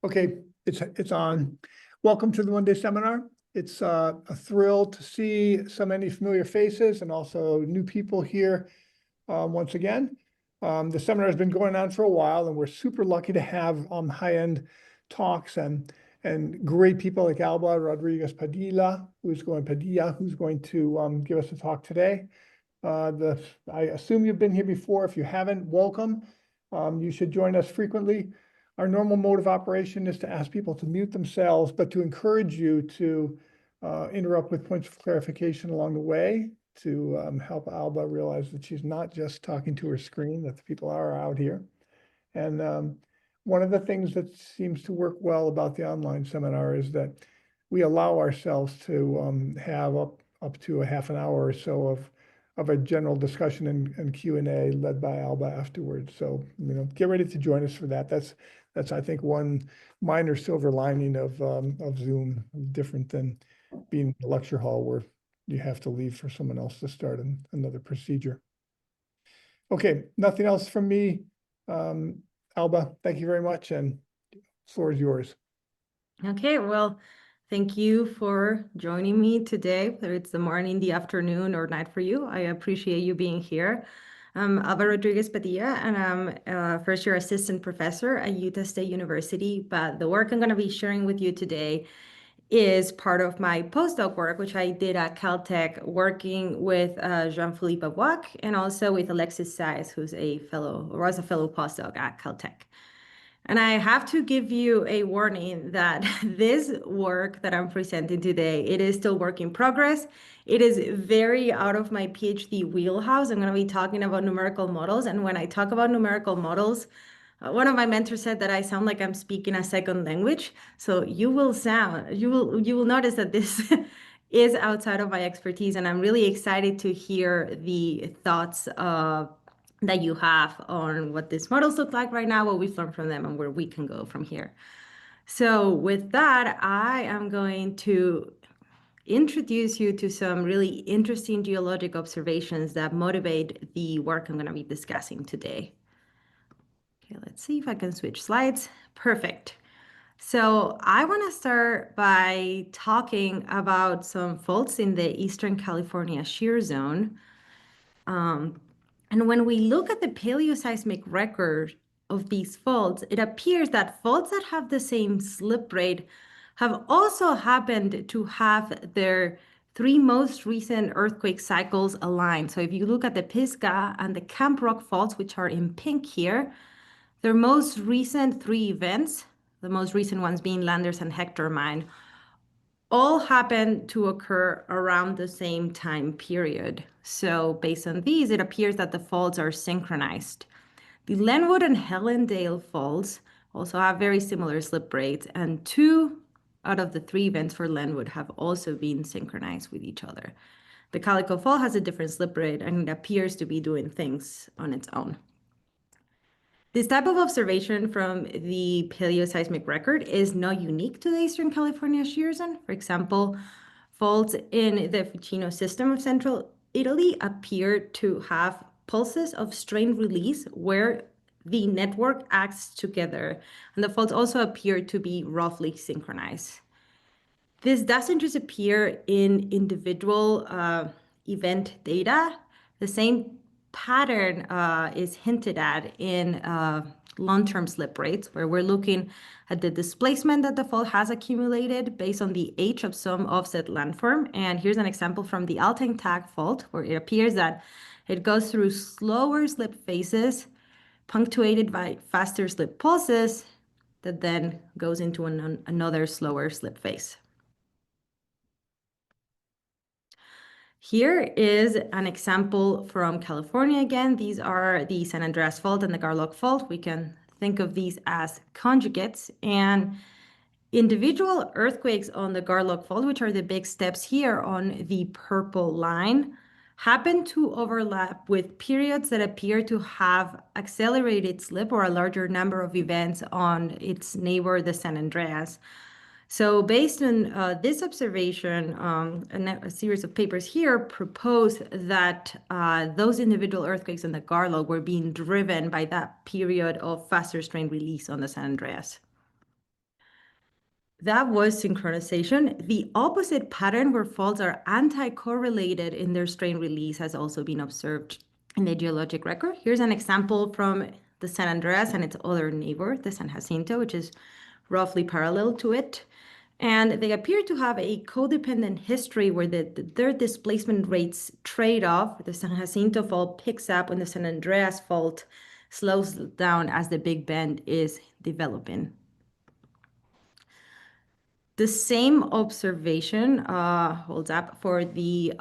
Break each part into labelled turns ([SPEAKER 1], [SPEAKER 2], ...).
[SPEAKER 1] Okay, it's on. Welcome to the one-day seminar. It's a thrill to see so many familiar faces and also new people here once again. The seminar has been going on for a while, and we're super lucky to have high-end talks and great people like Alba Padilla, who's going to give us a talk today. I assume you've been here before. If you haven't, welcome. You should join us frequently. Our normal mode of operation is to ask people to mute themselves, but to encourage you to interrupt with points of clarification along the way to help Alba realize that she's not just talking to her screen, that the people are out here. And one of the things that seems to work well about the online seminar is that we allow ourselves to have up to a half an hour or so of a general discussion and Q&A led by Alba afterwards. So, get ready to join us for that. That's I think one minor silver lining of Zoom, different than being in a lecture hall where you have to leave for someone else to start another procedure. Okay, nothing else from me. Alba, thank you very much, and the floor is yours.
[SPEAKER 2] Okay, well, thank you for joining me today, whether it's the morning, the afternoon, or night for you. I appreciate you being here. I'm Alba Padilla, and I'm a first-year assistant professor at Utah State University. But the work I'm going to be sharing with you today is part of my postdoc work, which I did at Caltech, working with Jean-Philippe Abouac and also with Alexis Sais, who's was a fellow postdoc at Caltech. And I have to give you a warning that this work that I'm presenting today, it is still work in progress. It is very out of my PhD wheelhouse. I'm going to be talking about numerical models. And when I talk about numerical models, one of my mentors said that I sound like I'm speaking a second language. So you will notice that this is outside of my expertise. And I'm really excited to hear the thoughts that you have on what these models look like right now, what we've learned from them, and where we can go from here. So with that, I am going to introduce you to some really interesting geologic observations that motivate the work I'm going to be discussing today. Okay, let's see if I can switch slides. Perfect. So I want to start by talking about some faults in the Eastern California shear zone. And when we look at the paleoseismic record of these faults, it appears that faults that have the same slip rate have also happened to have their three most recent earthquake cycles aligned. So if you look at the Pisgah and the Camp Rock faults, which are in pink here, their most recent three events, the most recent ones being Landers and Hector Mine, all happen to occur around the same time period. So based on these, it appears that the faults are synchronized. The Lenwood and Helendale faults also have very similar slip rates, and 2 out of the 3 events for Lenwood have also been synchronized with each other. The Calico fault has a different slip rate, and it appears to be doing things on its own. This type of observation from the paleoseismic record is not unique to the Eastern California shear zone. For example, faults in the Ficino system of central Italy appear to have pulses of strain release where the network acts together, and the faults also appear to be roughly synchronized. This doesn't just appear in individual event data. The same pattern is hinted at in long-term slip rates, where we're looking at the displacement that the fault has accumulated based on the age of some offset landform. And here's an example from the Alten Tag fault, where it appears that it goes through slower slip phases punctuated by faster slip pulses that then goes into another slower slip phase. Here is an example from California again. These are the San Andreas Fault and the Garlock Fault. We can think of these as conjugates. And individual earthquakes on the Garlock Fault, which are the big steps here on the purple line, happen to overlap with periods that appear to have accelerated slip or a larger number of events on its neighbor, the San Andreas. So based on this observation, a series of papers here propose that those individual earthquakes in the Garlock were being driven by that period of faster strain release on the San Andreas. that was synchronization. The opposite pattern where faults are anti-correlated in their strain release has also been observed in the geologic record. Here's an example from the San Andreas and its other neighbor, the San Jacinto, which is roughly parallel to it. And they appear to have a codependent history where their displacement rates trade off. The San Jacinto fault picks up when the San Andreas fault slows down as the Big Bend is developing. The same observation holds up for the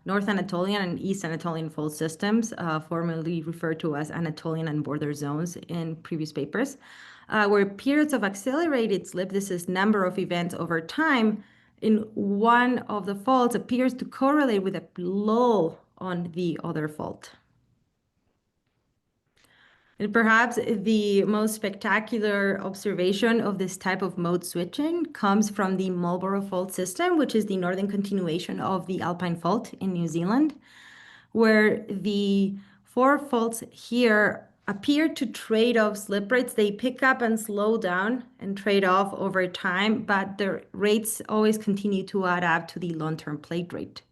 [SPEAKER 2] North Anatolian and East Anatolian fault systems, formerly referred to as Anatolian and border zones in previous papers, where periods of accelerated slip, this is number of events over time, in one of the faults appears to correlate with a lull on the other fault. And perhaps the most spectacular observation of this type of mode switching comes from the Marlborough Fault system, which is the northern continuation of the Alpine Fault in New Zealand, where the four faults here appear to trade off slip rates. They pick up and slow down and trade off over time, but the rates always continue to add up to the long-term plate rate.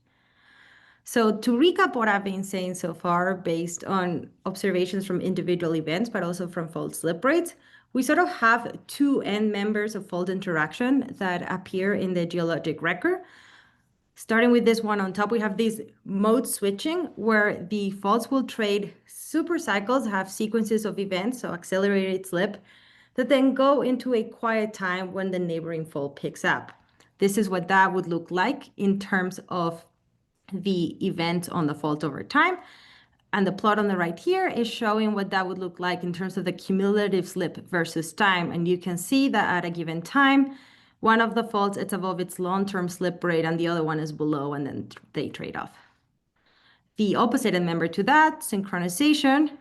[SPEAKER 2] So to recap what I've been saying so far, based on observations from individual events, but also from fault slip rates, we sort of have two end members of fault interaction that appear in the geologic record. Starting with this one on top, we have this mode switching where the faults will trade supercycles, have sequences of events, so accelerated slip, that then go into a quiet time when the neighboring fault picks up. This is what that would look like in terms of the event on the fault over time. And the plot on the right here is showing what that would look like in terms of the cumulative slip versus time. And you can see that at a given time, one of the faults, it's above its long-term slip rate and the other one is below, and then they trade off. The opposite end member to that, synchronization,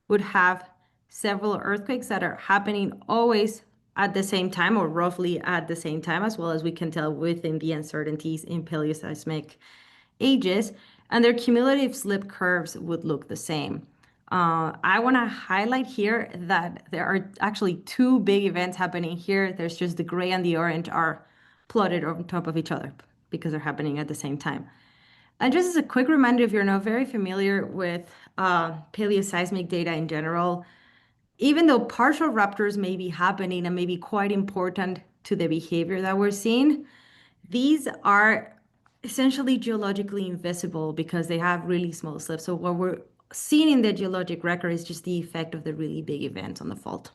[SPEAKER 2] would have several earthquakes that are happening always at the same time or roughly at the same time, as well as we can tell within the uncertainties in paleoseismic ages, and their cumulative slip curves would look the same. I want to highlight here that there are actually two big events happening here. There's just the gray and the orange are plotted on top of each other because they're happening at the same time. And just as a quick reminder, if you're not very familiar with paleoseismic data in general, even though partial ruptures may be happening and may be quite important to the behavior that we're seeing, these are essentially geologically invisible because they have really small slips. So what we're seeing in the geologic record is just the effect of the really big events on the fault.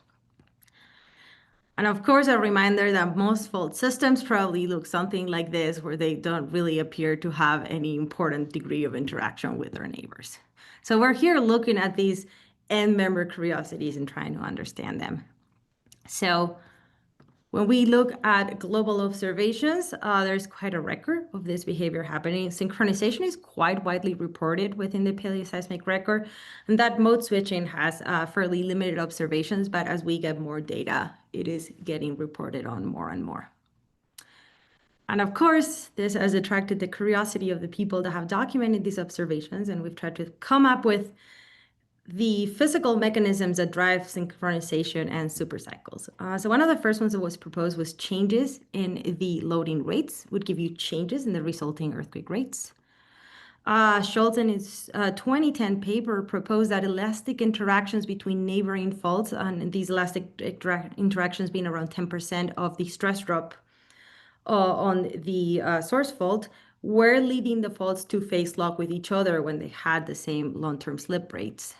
[SPEAKER 2] And of course, a reminder that most fault systems probably look something like this, where they don't really appear to have any important degree of interaction with their neighbors. So we're here looking at these end member curiosities and trying to understand them. So when we look at global observations, there's quite a record of this behavior happening. Synchronization is quite widely reported within the paleoseismic record, and that mode switching has fairly limited observations, but as we get more data, it is getting reported on more and more. And of course, this has attracted the curiosity of the people that have documented these observations, and we've tried to come up with the physical mechanisms that drive synchronization and supercycles. So one of the first ones that was proposed was changes in the loading rates would give you changes in the resulting earthquake rates. Schultz in his 2010 paper proposed that elastic interactions between neighboring faults, and these elastic interactions being around 10% of the stress drop on the source fault, were leading the faults to phase lock with each other when they had the same long-term slip rates.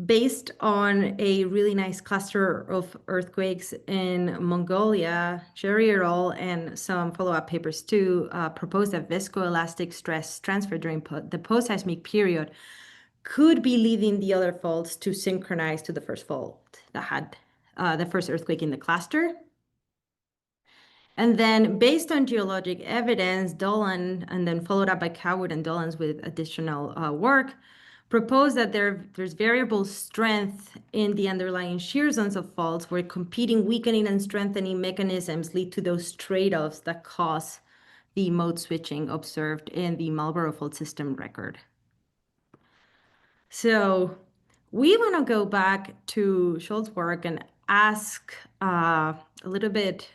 [SPEAKER 2] Based on a really nice cluster of earthquakes in Mongolia, Jerry et al. And some follow-up papers too proposed that viscoelastic stress transfer during the post-seismic period could be leading the other faults to synchronize to the first fault that had the first earthquake in the cluster. And then based on geologic evidence, Dolan, and then followed up by Coward and Dolan's with additional work, proposed that there's variable strength in the underlying shear zones of faults where competing weakening and strengthening mechanisms lead to those trade-offs that cause the mode switching observed in the Marlborough Fault System record. So we want to go back to Schultz's work and ask a little bit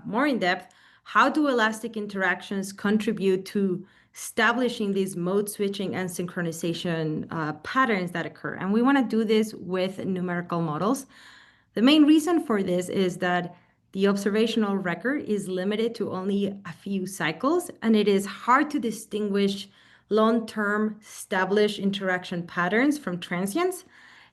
[SPEAKER 2] more in depth, how do elastic interactions contribute to establishing these mode switching and synchronization patterns that occur? And we want to do this with numerical models. The main reason for this is that the observational record is limited to only a few cycles, and it is hard to distinguish long-term established interaction patterns from transients.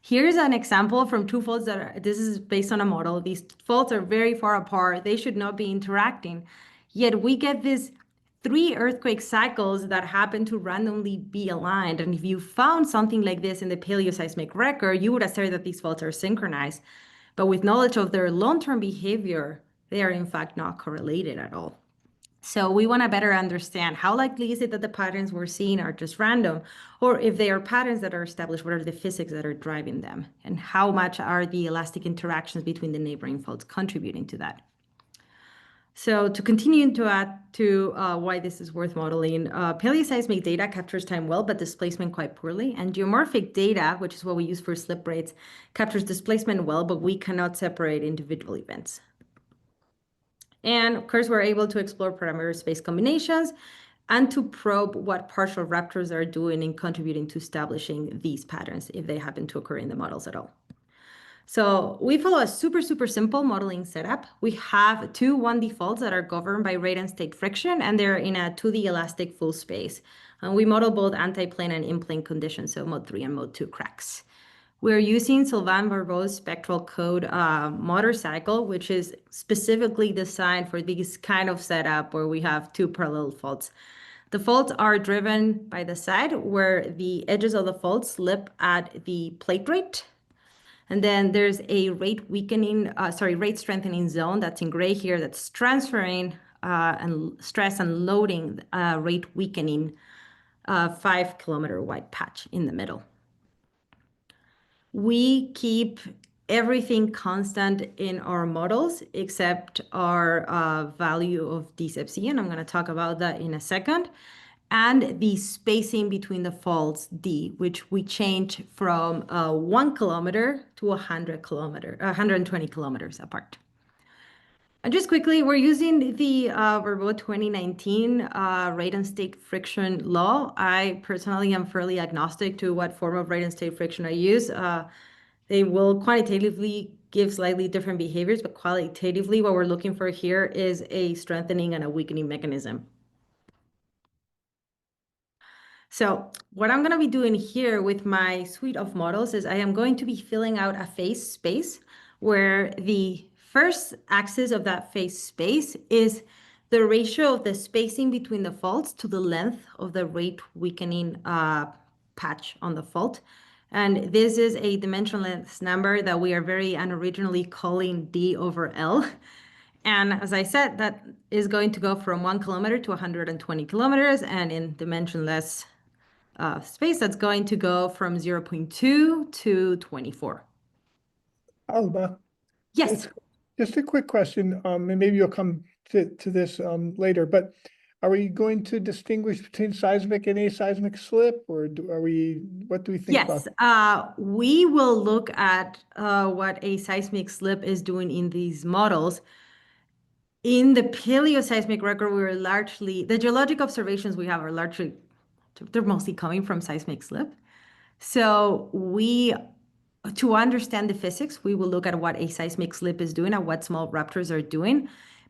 [SPEAKER 2] Here's an example from two faults this is based on a model. These faults are very far apart. They should not be interacting. Yet we get these 3 earthquake cycles that happen to randomly be aligned. And if you found something like this in the paleoseismic record, you would assert that these faults are synchronized. But with knowledge of their long-term behavior, they are in fact not correlated at all. So we want to better understand how likely is it that the patterns we're seeing are just random, or if they are patterns that are established, what are the physics that are driving them, and how much are the elastic interactions between the neighboring faults contributing to that. So to continue to add to why this is worth modeling, paleoseismic data captures time well, but displacement quite poorly. And geomorphic data, which is what we use for slip rates, captures displacement well, but we cannot separate individual events. And of course, we're able to explore parameter space combinations and to probe what partial ruptures are doing in contributing to establishing these patterns, if they happen to occur in the models at all. So we follow a super simple modeling setup. We have two 1D faults that are governed by rate and state friction, and they're in a 2D elastic full space. And we model both anti-plane and in-plane conditions, so mode 3 and mode 2 cracks. We're using Sylvain Barbeau's spectral code motorcycle, which is specifically designed for this kind of setup where we have two parallel faults. The faults are driven by the side where the edges of the fault slip at the plate rate. And then there's a rate strengthening zone that's in gray here that's transferring and stress and loading rate weakening 5-kilometer wide patch in the middle. We keep everything constant in our models except our value of DCFC, and I'm going to talk about that in a second, and the spacing between the faults D, which we change from 1 kilometer to 120 kilometers apart. And just quickly, we're using the Barbeau 2019 rate and state friction law. I personally am fairly agnostic to what form of rate and state friction I use. They will quantitatively give slightly different behaviors, but qualitatively, what we're looking for here is a strengthening and a weakening mechanism. So what I'm going to be doing here with my suite of models is I am going to be filling out a phase space where the first axis of that phase space is the ratio of the spacing between the faults to the length of the rate weakening patch on the fault. And this is a dimensionless number that we are very unoriginally calling D over L. And as I said, that is going to go from 1 kilometer to 120 kilometers, and in dimensionless space, that's going to go from 0.2 to 24.
[SPEAKER 1] Alba,
[SPEAKER 2] Yes.
[SPEAKER 1] just a quick question, and maybe you'll come to this later, but are we going to distinguish between seismic and aseismic slip, or what do we think about?
[SPEAKER 2] Yes, we will look at what a seismic slip is doing in these models. In the paleoseismic record, the geologic observations we have are they're mostly coming from seismic slip. So to understand the physics, we will look at what a seismic slip is doing and what small ruptures are doing.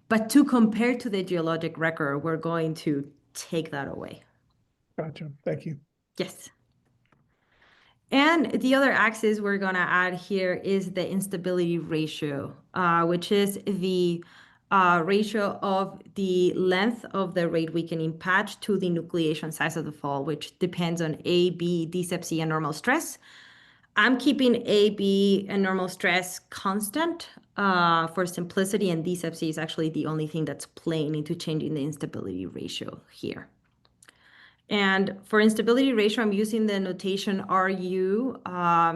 [SPEAKER 2] But to compare to the geologic record, we're going to take that away.
[SPEAKER 1] Gotcha. Thank you.
[SPEAKER 2] Yes. And the other axis we're going to add here is the instability ratio, which is the ratio of the length of the rate weakening patch to the nucleation size of the fall, which depends on A, B, DCFC, and normal stress. I'm keeping A, B, and normal stress constant for simplicity, and DCFC is actually the only thing that's playing into changing the instability ratio here. And for instability ratio, I'm using the notation RU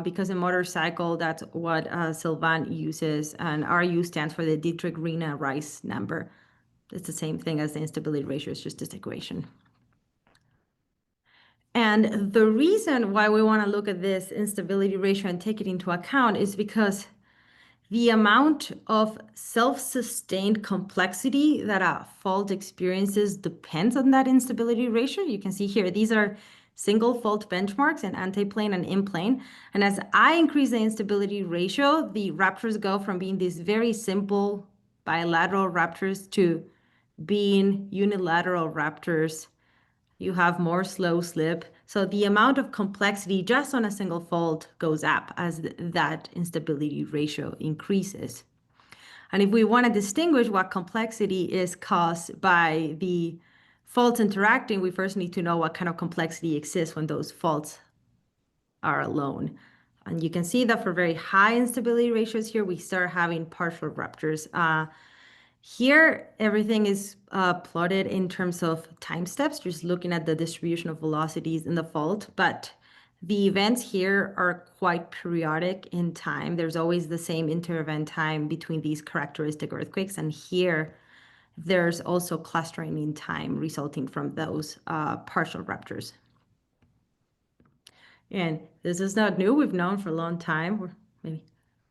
[SPEAKER 2] because in motorcycle, that's what Sylvain uses. And RU stands for the Dietrich-Rina-Rice number. It's the same thing as the instability ratio, it's just this equation. And the reason why we want to look at this instability ratio and take it into account is because the amount of self-sustained complexity that a fault experiences depends on that instability ratio. You can see here, these are single fault benchmarks in antiplane and in-plane. And as I increase the instability ratio, the ruptures go from being these very simple bilateral ruptures to being unilateral ruptures. You have more slow slip. So the amount of complexity just on a single fault goes up as that instability ratio increases. And if we want to distinguish what complexity is caused by the faults interacting, we first need to know what kind of complexity exists when those faults are alone. And you can see that for very high instability ratios here, we start having partial ruptures. Here, everything is plotted in terms of time steps, just looking at the distribution of velocities in the fault. But the events here are quite periodic in time. There's always the same inter-event time between these characteristic earthquakes. And here, there's also clustering in time resulting from those partial ruptures. And this is not new. We've known for a long time, or maybe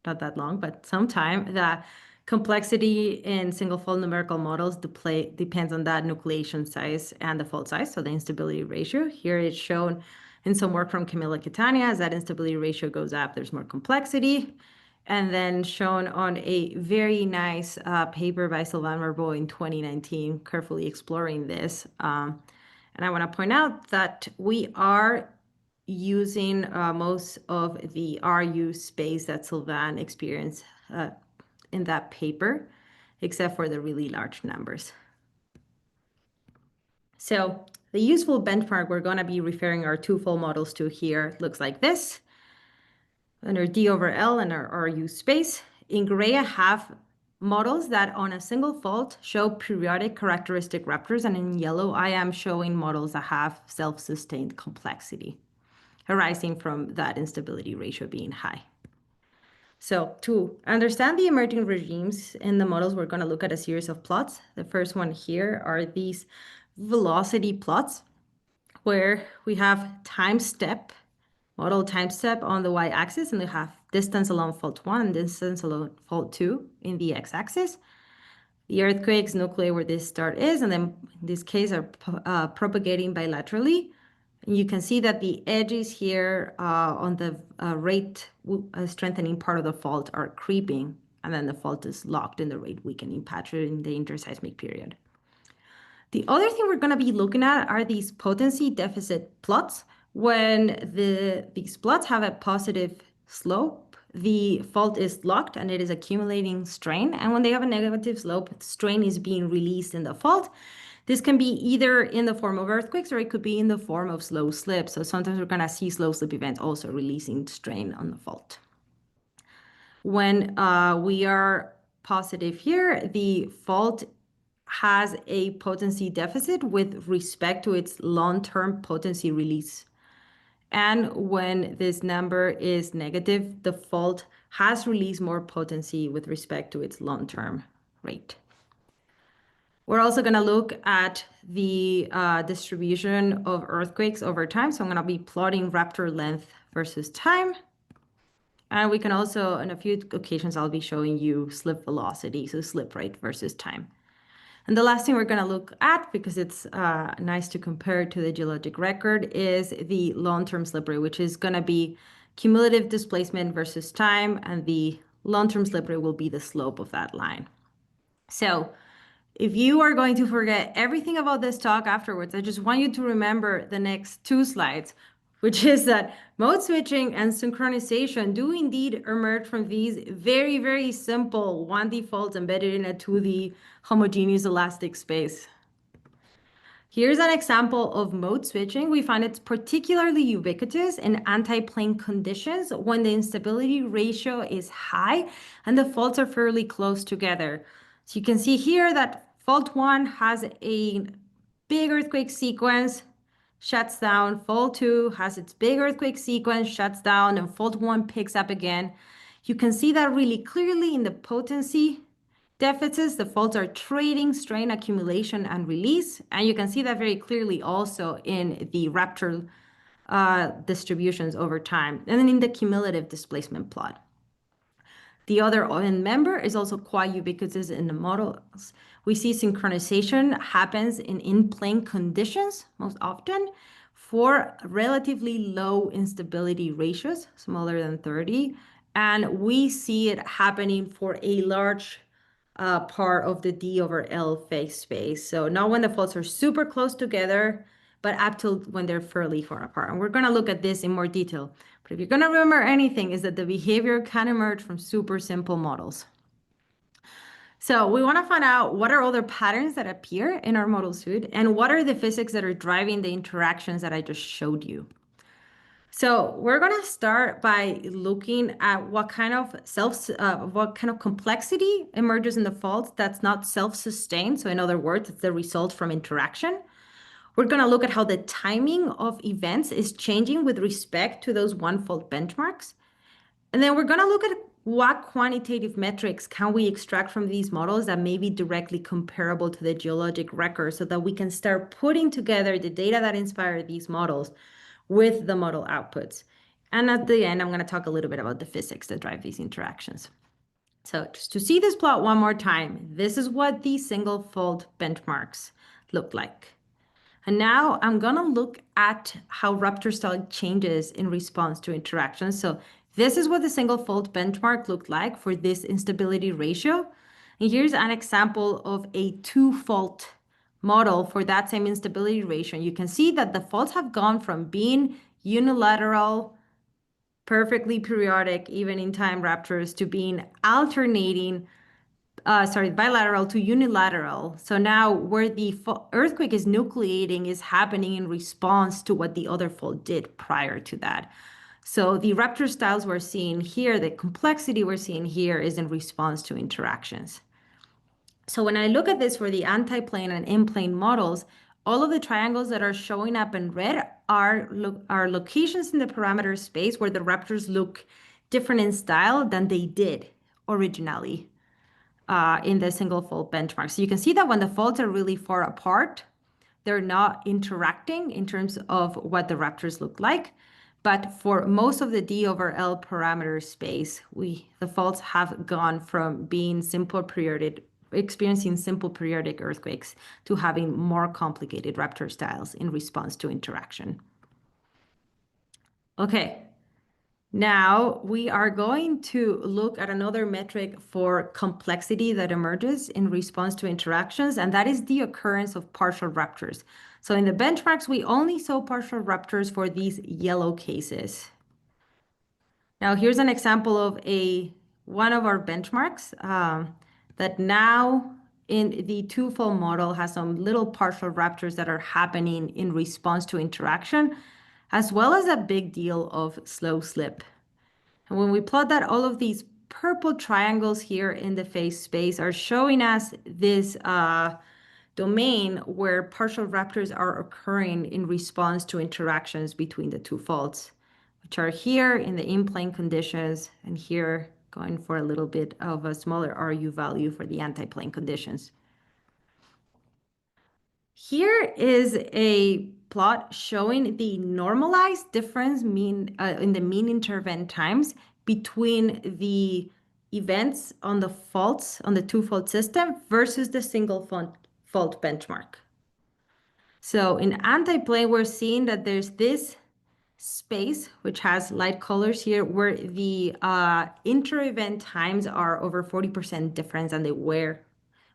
[SPEAKER 2] not that long, but some time, that complexity in single fault numerical models depends on that nucleation size and the fault size, so the instability ratio. Here it's shown in some work from Camilla Catania. As that instability ratio goes up, there's more complexity. And then shown on a very nice paper by Sylvain Marbeau in 2019, carefully exploring this. And I want to point out that we are using most of the RU space that Sylvain experienced in that paper, except for the really large numbers. So the useful benchmark we're going to be referring our two-fold models to here looks like this. Under D over L and our RU space, in gray I have models that on a single fault show periodic characteristic ruptures, and in yellow I am showing models that have self-sustained complexity arising from that instability ratio being high. So to understand the emerging regimes in the models, we're going to look at a series of plots. The first one here are these velocity plots, where we have time step, model time step on the y-axis, and we have distance along fault 1, distance along fault 2 in the x-axis. The earthquakes, nuclei where this start is, and then in this case are propagating bilaterally. And you can see that the edges here on the rate strengthening part of the fault are creeping, and then the fault is locked in the rate weakening pattern in the interseismic period. The other thing we're going to be looking at are these potency deficit plots. When these plots have a positive slope, the fault is locked and it is accumulating strain. And when they have a negative slope, strain is being released in the fault. This can be either in the form of earthquakes or it could be in the form of slow slip. So sometimes we're going to see slow slip events also releasing strain on the fault. When we are positive here, the fault has a potency deficit with respect to its long-term potency release. And when this number is negative, the fault has released more potency with respect to its long-term rate. We're also going to look at the distribution of earthquakes over time. So I'm going to be plotting rupture length versus time. And we can also, on a few occasions, I'll be showing you slip velocity, so slip rate versus time. And the last thing we're going to look at, because it's nice to compare to the geologic record, is the long-term slip rate, which is going to be cumulative displacement versus time, and the long-term slip rate will be the slope of that line. So if you are going to forget everything about this talk afterwards, I just want you to remember the next two slides, which is that mode switching and synchronization do indeed emerge from these very, very simple 1D faults embedded in a 2D homogeneous elastic space. Here's an example of mode switching. We find it's particularly ubiquitous in antiplane conditions when the instability ratio is high and the faults are fairly close together. So you can see here that fault 1 has a big earthquake sequence, shuts down. Fault 2 has its big earthquake sequence, shuts down, and fault 1 picks up again. You can see that really clearly in the potency deficits. The faults are trading strain accumulation and release. And you can see that very clearly also in the rupture distributions over time, and then in the cumulative displacement plot. The other end member is also quite ubiquitous in the models. We see synchronization happens in in-plane conditions most often for relatively low instability ratios, smaller than 30. And we see it happening for a large part of the D over L phase space. So not when the faults are super close together, but up till when they're fairly far apart. And we're going to look at this in more detail. But if you're going to remember anything, is that the behavior can emerge from super simple models. So we want to find out what are other patterns that appear in our model suite and what are the physics that are driving the interactions that I just showed you. So we're going to start by looking at what kind of complexity emerges in the faults that's not self-sustained. So in other words, it's the result from interaction. We're going to look at how the timing of events is changing with respect to those one fault benchmarks. And then we're going to look at what quantitative metrics can we extract from these models that may be directly comparable to the geologic record so that we can start putting together the data that inspired these models with the model outputs. And at the end, I'm going to talk a little bit about the physics that drive these interactions. So just to see this plot one more time, this is what these single fault benchmarks look like. And now I'm going to look at how rupture style changes in response to interactions. So this is what the single fault benchmark looked like for this instability ratio. And here's an example of a two-fault model for that same instability ratio. You can see that the faults have gone from being unilateral, perfectly periodic, even in time ruptures, to being alternating bilateral to unilateral. So now where the earthquake is nucleating is happening in response to what the other fault did prior to that. So the rupture styles we're seeing here, the complexity we're seeing here is in response to interactions. So when I look at this for the anti-plane and in-plane models, all of the triangles that are showing up in red are locations in the parameter space where the ruptures look different in style than they did originally in the single fault benchmark. So you can see that when the faults are really far apart, they're not interacting in terms of what the ruptures look like. But for most of the D over L parameter space, the faults have gone from being experiencing simple periodic earthquakes to having more complicated rupture styles in response to interaction. Okay. Now we are going to look at another metric for complexity that emerges in response to interactions, and that is the occurrence of partial ruptures. So in the benchmarks, we only saw partial ruptures for these yellow cases. Now here's an example of one of our benchmarks that now in the two-fold model has some little partial ruptures that are happening in response to interaction, as well as a big deal of slow slip. And when we plot that, all of these purple triangles here in the phase space are showing us this domain where partial ruptures are occurring in response to interactions between the two faults, which are here in the in-plane conditions and here going for a little bit of a smaller RU value for the anti-plane conditions. Here is a plot showing the normalized difference in the mean intervent times between the events on the faults on the two-fault system versus the single fault benchmark. So in anti-plane, we're seeing that there's this space, which has light colors here, where the inter-event times are over 40% difference than they were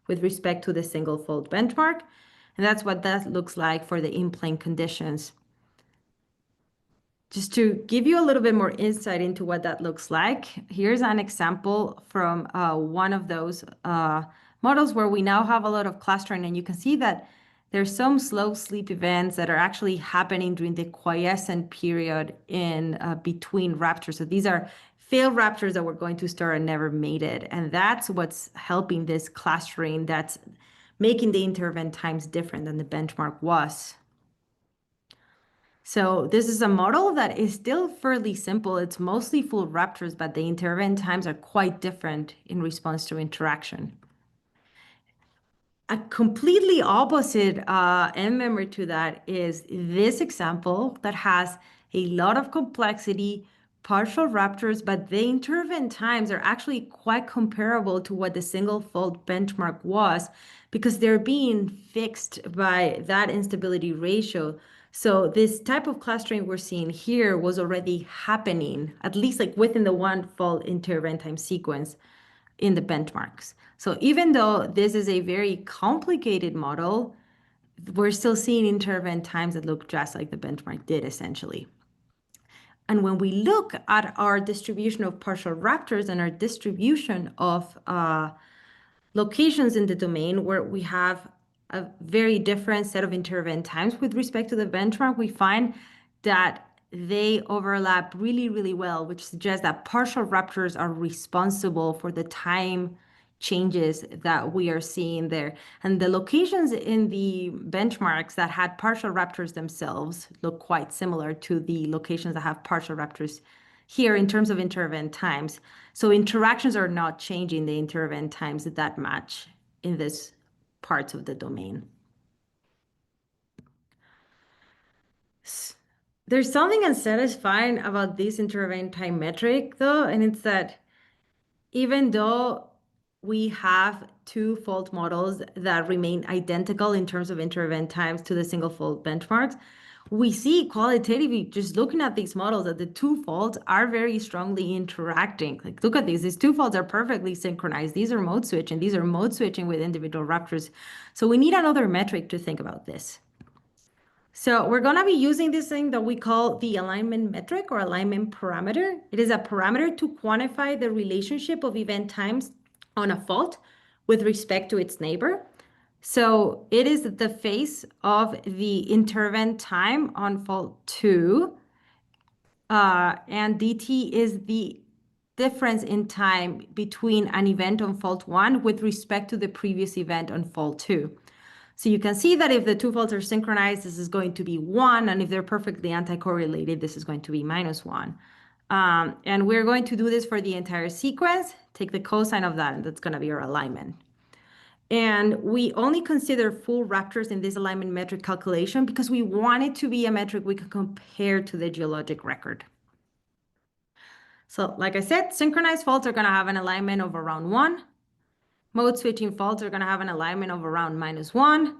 [SPEAKER 2] with respect to the single fault benchmark. And that's what that looks like for the in-plane conditions. Just to give you a little bit more insight into what that looks like, here's an example from one of those models where we now have a lot of clustering, and you can see that there's some slow sleep events that are actually happening during the quiescent period in between ruptures. So these are failed ruptures that were going to start and never made it. And that's what's helping this clustering that's making the intervent times different than the benchmark was. So this is a model that is still fairly simple. It's mostly full ruptures, but the intervent times are quite different in response to interaction. A completely opposite end memory to that is this example that has a lot of complexity, partial ruptures, but the intervent times are actually quite comparable to what the single fold benchmark was because they're being fixed by that instability ratio. So this type of clustering we're seeing here was already happening, at least like within the one fold intervent time sequence in the benchmarks. So even though this is a very complicated model, we're still seeing intervent times that look just like the benchmark did essentially. And when we look at our distribution of partial ruptures and our distribution of locations in the domain where we have a very different set of intervent times with respect to the benchmark, we find that they overlap really, really well, which suggests that partial ruptures are responsible for the time changes that we are seeing there. And the locations in the benchmarks that had partial ruptures themselves look quite similar to the locations that have partial ruptures here in terms of intervent times. So interactions are not changing the intervent times that match in this parts of the domain. There's something unsatisfying about this intervent time metric though, and it's that even though we have two fold models that remain identical in terms of intervent times to the single fold benchmarks, we see qualitatively just looking at these models that the two folds are very strongly interacting. Like, look at these two folds are perfectly synchronized. These are mode switching. These are mode switching with individual ruptures. So we need another metric to think about this. So we're going to be using this thing that we call the alignment metric or alignment parameter. It is a parameter to quantify the relationship of event times on a fault with respect to its neighbor. So it is the face of the intervent time on fault 2, and dt is the difference in time between an event on fault 1 with respect to the previous event on fault 2. So you can see that if the two faults are synchronized, this is going to be 1, and if they're perfectly anticorrelated, this is going to be -1. And we're going to do this for the entire sequence. Take the cosine of that, and that's going to be our alignment. And we only consider full ruptures in this alignment metric calculation because we want it to be a metric we can compare to the geologic record. So like I said, synchronized faults are going to have an alignment of around 1. Mode switching faults are going to have an alignment of around -1.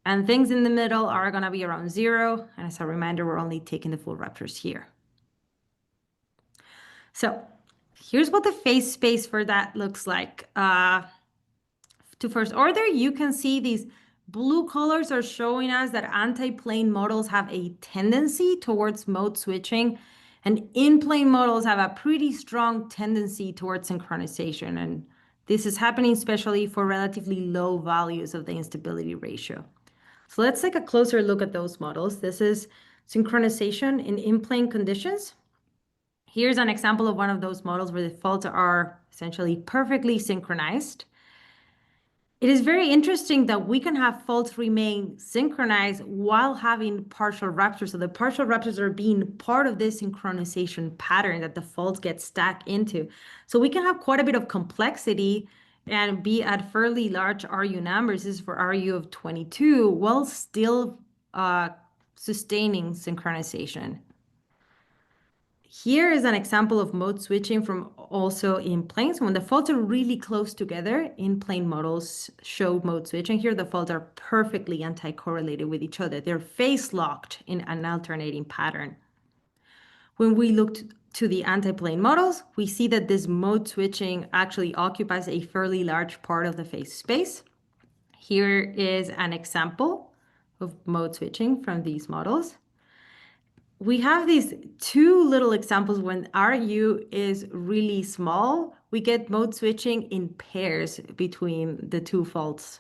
[SPEAKER 2] And things in the middle are going to be around 0. And as a reminder, we're only taking the full ruptures here. So here's what the phase space for that looks like. To first order, you can see these blue colors are showing us that anti-plane models have a tendency towards mode switching, and in-plane models have a pretty strong tendency towards synchronization. And this is happening especially for relatively low values of the instability ratio. So let's take a closer look at those models. This is synchronization in in-plane conditions. Here's an example of one of those models where the faults are essentially perfectly synchronized. It is very interesting that we can have faults remain synchronized while having partial ruptures. So the partial ruptures are being part of this synchronization pattern that the faults get stacked into. So we can have quite a bit of complexity and be at fairly large RU numbers. This is for RU of 22 while still sustaining synchronization. Here is an example of mode switching from also in planes. When the faults are really close together, in plane models show mode switching. Here the faults are perfectly anti-correlated with each other. They're phase locked in an alternating pattern. When we look to the anti-plane models, we see that this mode switching actually occupies a fairly large part of the phase space. Here is an example of mode switching from these models. We have these two little examples when RU is really small. We get mode switching in pairs between the two faults.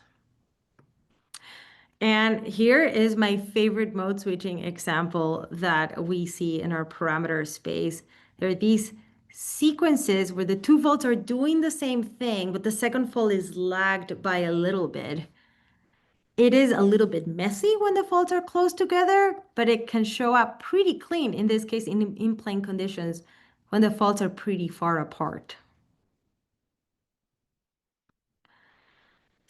[SPEAKER 2] And here is my favorite mode switching example that we see in our parameter space. There are these sequences where the two faults are doing the same thing, but the second fault is lagged by a little bit. It is a little bit messy when the faults are close together, but it can show up pretty clean, in this case, in plane conditions, when the faults are pretty far apart.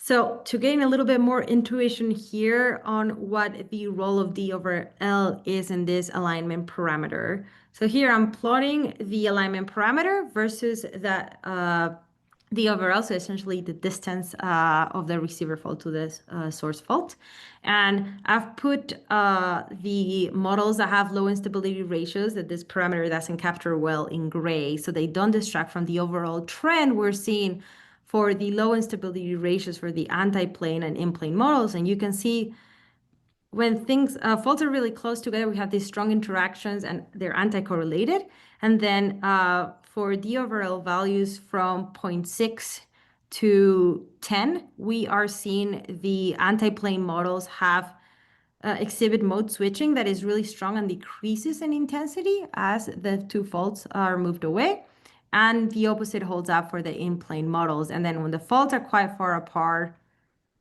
[SPEAKER 2] So to gain a little bit more intuition here on what the role of D over L is in this alignment parameter. So here I'm plotting the alignment parameter versus that D over L, so essentially the distance of the receiver fault to the source fault. And I've put the models that have low instability ratios that this parameter doesn't capture well in gray, so they don't distract from the overall trend we're seeing for the low instability ratios for the anti-plane and in-plane models. And you can see when things faults are really close together, we have these strong interactions and they're anti-correlated. And then for D over L values from 0.6 to 10, we are seeing the anti-plane models have exhibit mode switching that is really strong and decreases in intensity as the two faults are moved away. And the opposite holds up for the in-plane models. And then when the faults are quite far apart,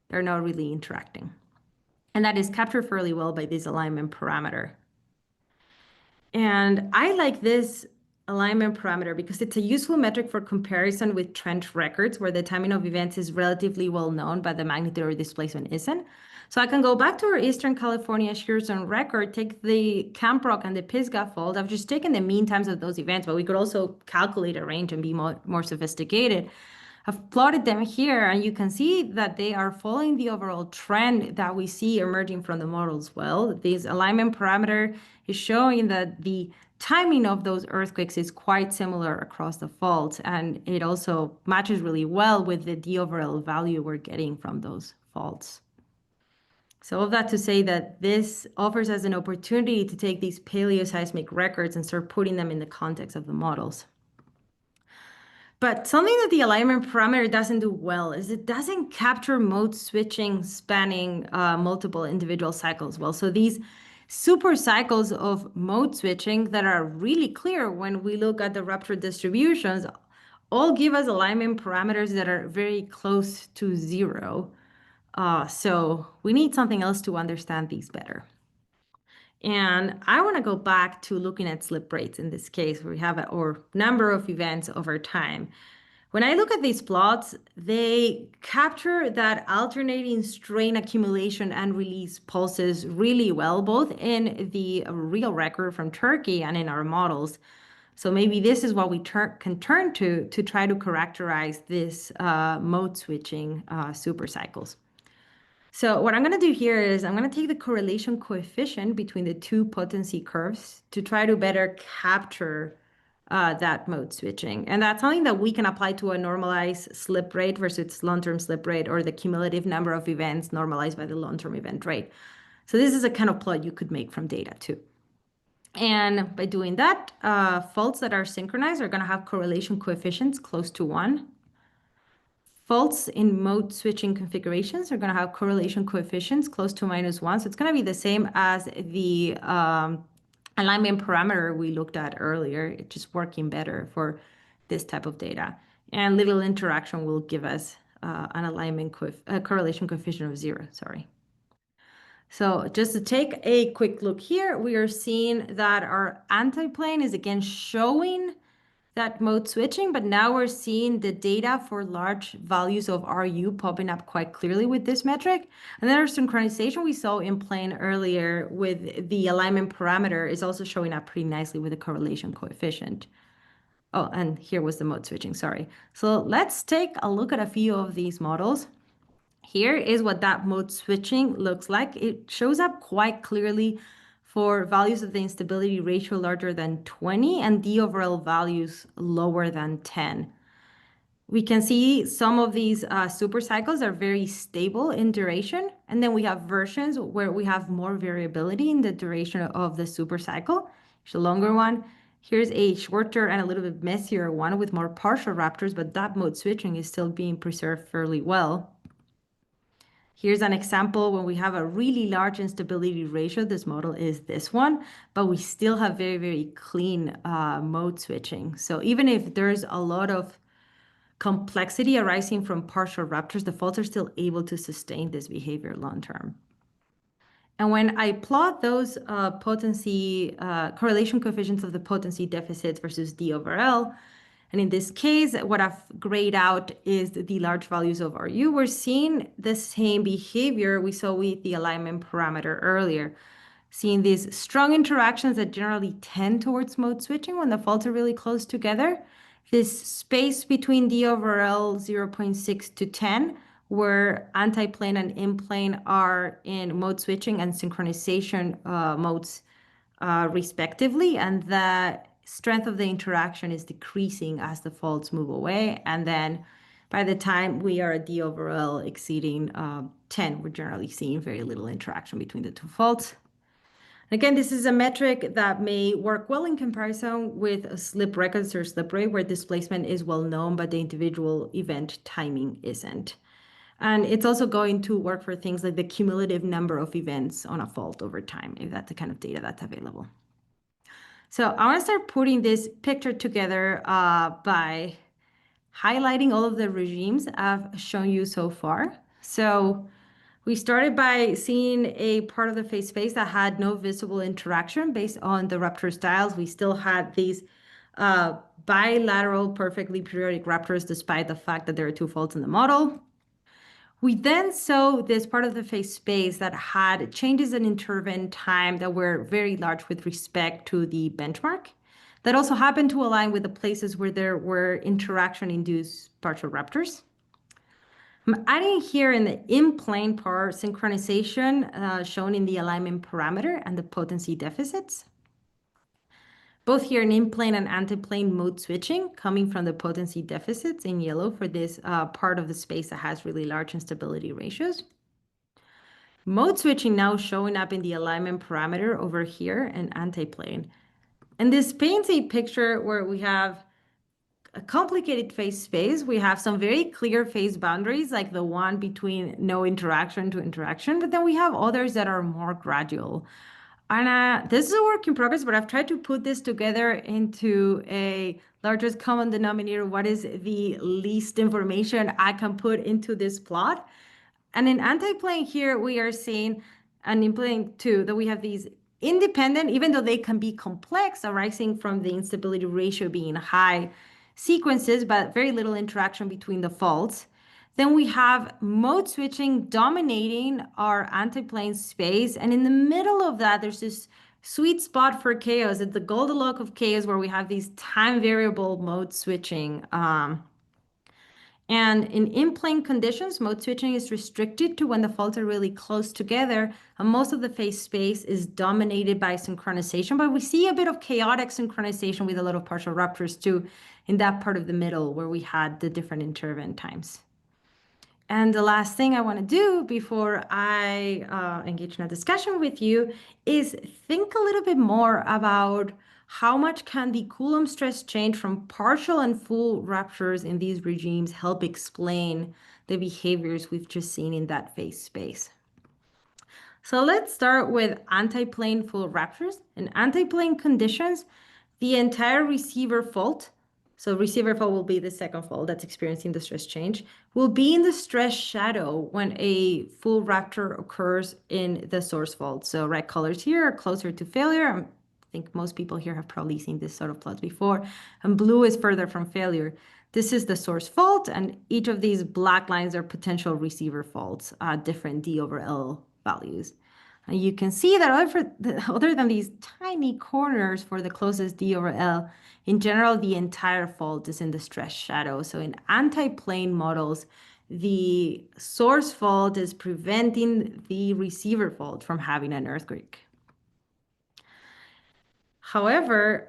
[SPEAKER 2] they're not really interacting. And that is captured fairly well by this alignment parameter. And I like this alignment parameter because it's a useful metric for comparison with trend records where the timing of events is relatively well known, but the magnitude or displacement isn't. So I can go back to our Eastern California shear zone record, take the Camp Rock and the Pisgah fault. I've just taken the mean times of those events, but we could also calculate a range and be more sophisticated. I've plotted them here, and you can see that they are following the overall trend that we see emerging from the models well. This alignment parameter is showing that the timing of those earthquakes is quite similar across the fault, and it also matches really well with the D over L value we're getting from those faults. So all of that to say that this offers us an opportunity to take these paleoseismic records and start putting them in the context of the models. But something that the alignment parameter doesn't do well is it doesn't capture mode switching spanning multiple individual cycles well. So these super cycles of mode switching that are really clear when we look at the rupture distributions all give us alignment parameters that are very close to zero. So we need something else to understand these better. And I want to go back to looking at slip rates in this case, where we have a number of events over time. When I look at these plots, they capture that alternating strain accumulation and release pulses really well, both in the real record from Turkey and in our models. So maybe this is what we can turn to try to characterize this mode switching supercycles. So what I'm going to do here is I'm going to take the correlation coefficient between the two potency curves to try to better capture that mode switching. And that's something that we can apply to a normalized slip rate versus long-term slip rate, or the cumulative number of events normalized by the long-term event rate. So this is a kind of plot you could make from data too. And by doing that, faults that are synchronized are going to have correlation coefficients close to 1. Faults in mode switching configurations are going to have correlation coefficients close to -1. So it's going to be the same as the alignment parameter we looked at earlier. It's just working better for this type of data. And little interaction will give us an alignment correlation coefficient of 0, sorry. So just to take a quick look here, we are seeing that our antiplane is again showing that mode switching, but now we're seeing the data for large values of RU popping up quite clearly with this metric. And then our synchronization we saw in plane earlier with the alignment parameter is also showing up pretty nicely with the correlation coefficient. Oh, and here was the mode switching, sorry. So let's take a look at a few of these models. Here is what that mode switching looks like. It shows up quite clearly for values of the instability ratio larger than 20 and D over L values lower than 10. We can see some of these supercycles are very stable in duration, and then we have versions where we have more variability in the duration of the supercycle. Here's a longer one. Here's a shorter and a little bit messier one with more partial ruptures, but that mode switching is still being preserved fairly well. Here's an example when we have a really large instability ratio. This model is this one, but we still have very, very clean mode switching. So even if there's a lot of complexity arising from partial ruptures, the faults are still able to sustain this behavior long term. And when I plot those potency correlation coefficients of the potency deficits versus D over L, And in this case, what I've grayed out is the large values of RU. We're seeing the same behavior we saw with the alignment parameter earlier, seeing these strong interactions that generally tend towards mode switching when the faults are really close together. This space between D over L 0.6 to 10, where anti-plane and in-plane are in mode switching and synchronization modes respectively, and the strength of the interaction is decreasing as the faults move away. And then by the time we are at D over L exceeding 10, we're generally seeing very little interaction between the two faults. Again, this is a metric that may work well in comparison with slip records or slip rate, where displacement is well known, but the individual event timing isn't. And it's also going to work for things like the cumulative number of events on a fault over time, if that's the kind of data that's available. So I want to start putting this picture together by highlighting all of the regimes I've shown you so far. So we started by seeing a part of the phase space that had no visible interaction based on the rupture styles. We still had these bilateral, perfectly periodic ruptures, despite the fact that there are two faults in the model. We then saw this part of the phase space that had changes in interval time that were very large with respect to the benchmark. That also happened to align with the places where there were interaction-induced partial ruptures. I'm adding here in the in-plane part synchronization shown in the alignment parameter and the potency deficits. Both here in in-plane and anti-plane mode switching coming from the potency deficits in yellow for this part of the space that has really large instability ratios. Mode switching now showing up in the alignment parameter over here in anti-plane. And this paints a picture where we have a complicated phase space. We have some very clear phase boundaries, like the one between no interaction to interaction, but then we have others that are more gradual. And this is a work in progress, but I've tried to put this together into a largest common denominator. What is the least information I can put into this plot? And in anti-plane here, we are seeing, and in plane 2, that we have these independent, even though they can be complex, arising from the instability ratio being high sequences, but very little interaction between the faults. Then we have mode switching dominating our anti-plane space. And in the middle of that, there's this sweet spot for chaos. It's the Goldilocks of chaos, where we have these time variable mode switching. And in in-plane conditions, mode switching is restricted to when the faults are really close together. And most of the phase space is dominated by synchronization. But we see a bit of chaotic synchronization with a lot of partial ruptures too in that part of the middle where we had the different interval times. And the last thing I want to do before I engage in a discussion with you is think a little bit more about how much can the Coulomb stress change from partial and full ruptures in these regimes help explain the behaviors we've just seen in that phase space. So let's start with anti-plane full ruptures. In anti-plane conditions, the entire receiver fault, so receiver fault will be the second fault that's experiencing the stress change, will be in the stress shadow when a full rupture occurs in the source fault. So red colors here are closer to failure. I think most people here have probably seen this sort of plots before. And blue is further from failure. This is the source fault, and each of these black lines are potential receiver faults, different D over L values. And you can see that other than these tiny corners for the closest D over L, in general, the entire fault is in the stress shadow. So in anti-plane models, the source fault is preventing the receiver fault from having an earthquake. However,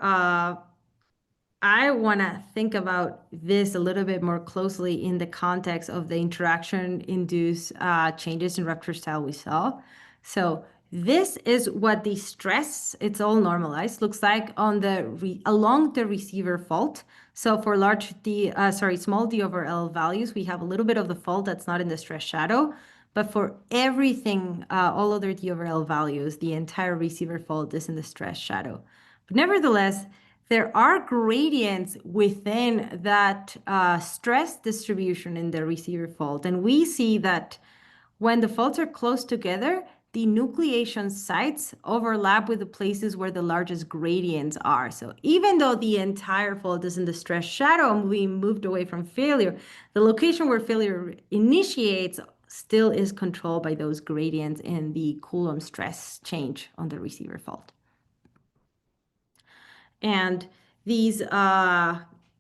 [SPEAKER 2] I want to think about this a little bit more closely in the context of the interaction-induced changes in rupture style we saw. So this is what the stress, it's all normalized, looks like on the along the receiver fault. So for small d over L values, we have a little bit of the fault that's not in the stress shadow. But for everything, all other d over L values, the entire receiver fault is in the stress shadow. But nevertheless, there are gradients within that stress distribution in the receiver fault. And we see that when the faults are close together, the nucleation sites overlap with the places where the largest gradients are. So even though the entire fault is in the stress shadow and we moved away from failure, the location where failure initiates still is controlled by those gradients in the Coulomb stress change on the receiver fault. And this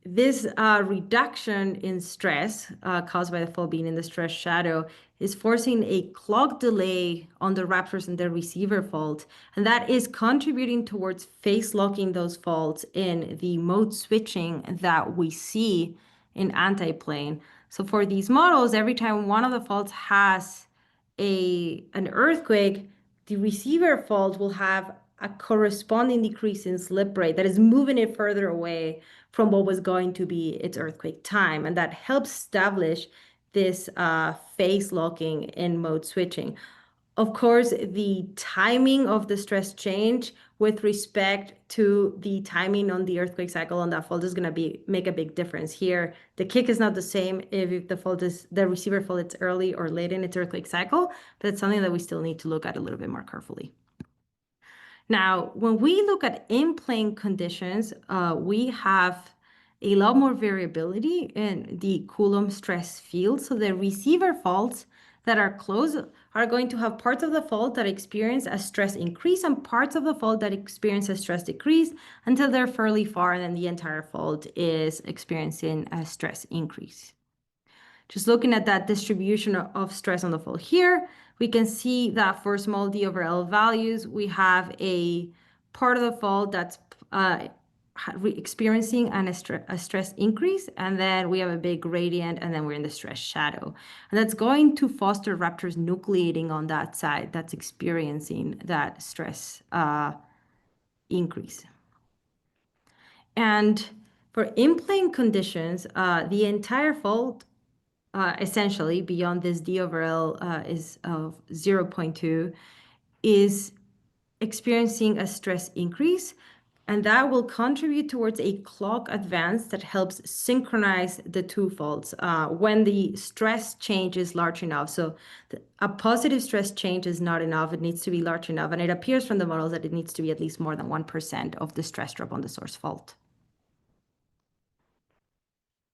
[SPEAKER 2] reduction in stress caused by the fault being in the stress shadow is forcing a clock delay on the raptors in the receiver fault. And that is contributing towards phase locking those faults in the mode switching that we see in antiplane. So for these models, every time one of the faults has an earthquake, the receiver fault will have a corresponding decrease in slip rate that is moving it further away from what was going to be its earthquake time. And that helps establish this phase locking in mode switching. Of course, the timing of the stress change with respect to the timing on the earthquake cycle on that fault is going to make a big difference here. The kick is not the same if the receiver fault is early or late in its earthquake cycle, but it's something that we still need to look at a little bit more carefully. Now, when we look at in-plane conditions, we have a lot more variability in the Coulomb stress field. So the receiver faults that are close are going to have parts of the fault that experience a stress increase and parts of the fault that experience a stress decrease until they're fairly far, and then the entire fault is experiencing a stress increase. Just looking at that distribution of stress on the fault here, we can see that for small d over L values, we have a part of the fault that's experiencing a stress increase, and then we have a big gradient, and then we're in the stress shadow. And that's going to foster raptors nucleating on that side that's experiencing that stress increase. And for in-plane conditions, the entire fault essentially beyond this d over L is of 0.2 is experiencing a stress increase, and that will contribute towards a clock advance that helps synchronize the two faults when the stress change is large enough. So a positive stress change is not enough. It needs to be large enough, and it appears from the models that it needs to be at least more than 1% of the stress drop on the source fault.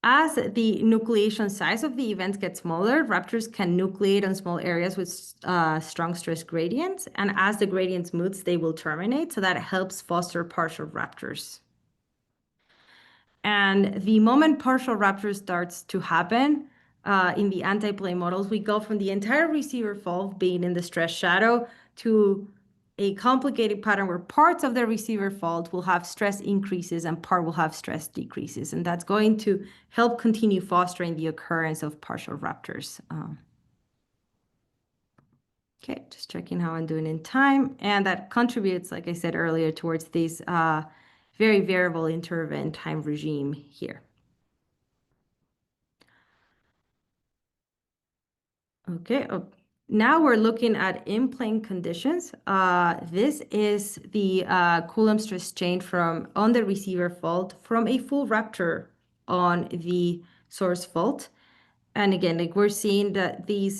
[SPEAKER 2] As the nucleation size of the events gets smaller, raptors can nucleate on small areas with strong stress gradients. And as the gradients move, they will terminate. So that helps foster partial raptors. And the moment partial rapture starts to happen in the anti-plane models, we go from the entire receiver fault being in the stress shadow to a complicated pattern where parts of the receiver fault will have stress increases and part will have stress decreases. And that's going to help continue fostering the occurrence of partial raptors. Okay, just checking how I'm doing in time. And that contributes, like I said earlier, towards this very variable interval time regime here. Okay, now we're looking at in-plane conditions. This is the Coulomb stress change on the receiver fault from a full raptor on the source fault. And again, like we're seeing that these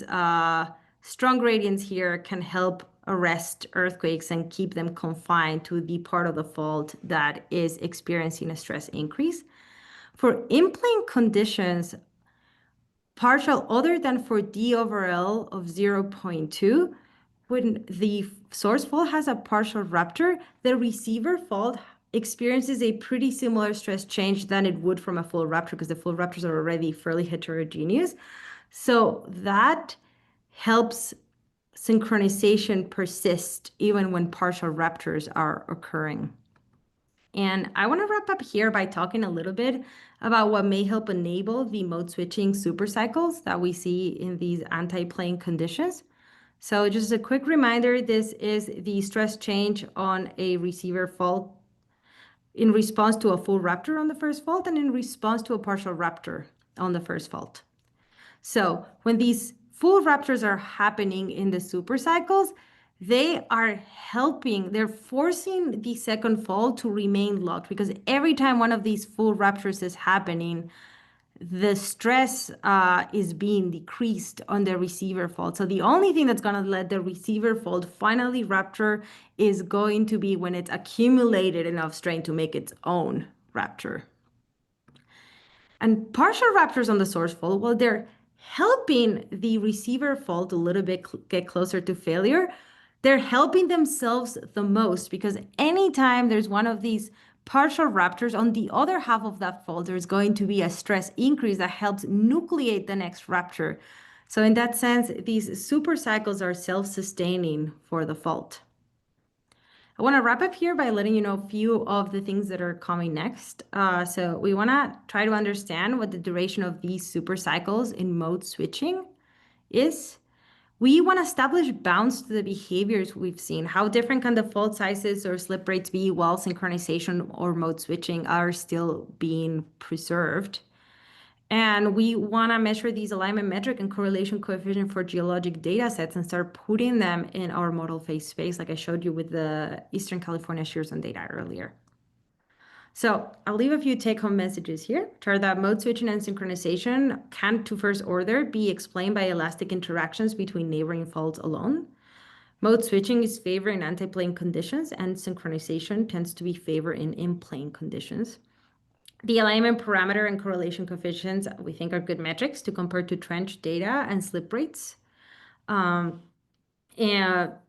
[SPEAKER 2] strong gradients here can help arrest earthquakes and keep them confined to the part of the fault that is experiencing a stress increase. For in-plane conditions, partial other than for d over L of 0.2, when the source fault has a partial rupture, the receiver fault experiences a pretty similar stress change than it would from a full rupture because the full ruptures are already fairly heterogeneous. So that helps synchronization persist even when partial ruptures are occurring. And I want to wrap up here by talking a little bit about what may help enable the mode switching supercycles that we see in these anti-plane conditions. So just a quick reminder, this is the stress change on a receiver fault in response to a full rupture on the first fault and in response to a partial rupture on the first fault. So when these full ruptures are happening in the supercycles, they are they're forcing the second fault to remain locked because every time one of these full ruptures is happening, the stress is being decreased on the receiver fold. So the only thing that's going to let the receiver fold finally rupture is going to be when it's accumulated enough strain to make its own rupture. And partial ruptures on the source fold, well, they're helping the receiver fold a little bit get closer to failure. They're helping themselves the most because anytime there's one of these partial ruptures on the other half of that fold, there's going to be a stress increase that helps nucleate the next rupture. So in that sense, these supercycles are self-sustaining for the fault. I want to wrap up here by letting you know a few of the things that are coming next. So we want to try to understand what the duration of these supercycles in mode switching is. We want to establish bounds to the behaviors we've seen. How different can the fault sizes or slip rates be while synchronization or mode switching are still being preserved? And we want to measure these alignment metric and correlation coefficient for geologic data sets and start putting them in our model phase space, like I showed you with the Eastern California shear zone data earlier. So I'll leave a few take-home messages here, which are that mode switching and synchronization can, to first order, be explained by elastic interactions between neighboring faults alone. Mode switching is favored in antiplane conditions, and synchronization tends to be favored in in-plane conditions. The alignment parameter and correlation coefficients we think are good metrics to compare to trench data and slip rates. And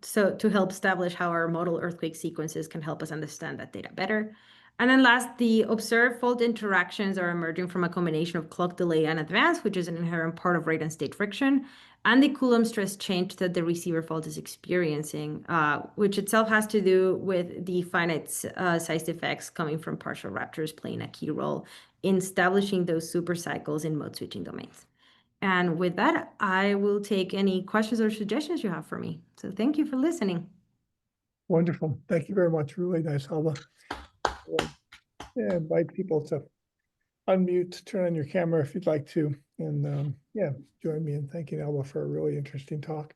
[SPEAKER 2] so to help establish how our model earthquake sequences can help us understand that data better. And then last, the observed fault interactions are emerging from a combination of clock delay and advance, which is an inherent part of rate and state friction, and the Coulomb stress change that the receiver fault is experiencing, which itself has to do with the finite sized effects coming from partial ruptures playing a key role in establishing those supercycles in mode switching domains. And with that, I will take any questions or suggestions you have for me. So thank you for listening.
[SPEAKER 1] Wonderful. Thank you very much. Really nice, Alba. Yeah, invite people to unmute, turn on your camera if you'd like to. And yeah, join me in thanking Alba for a really interesting talk.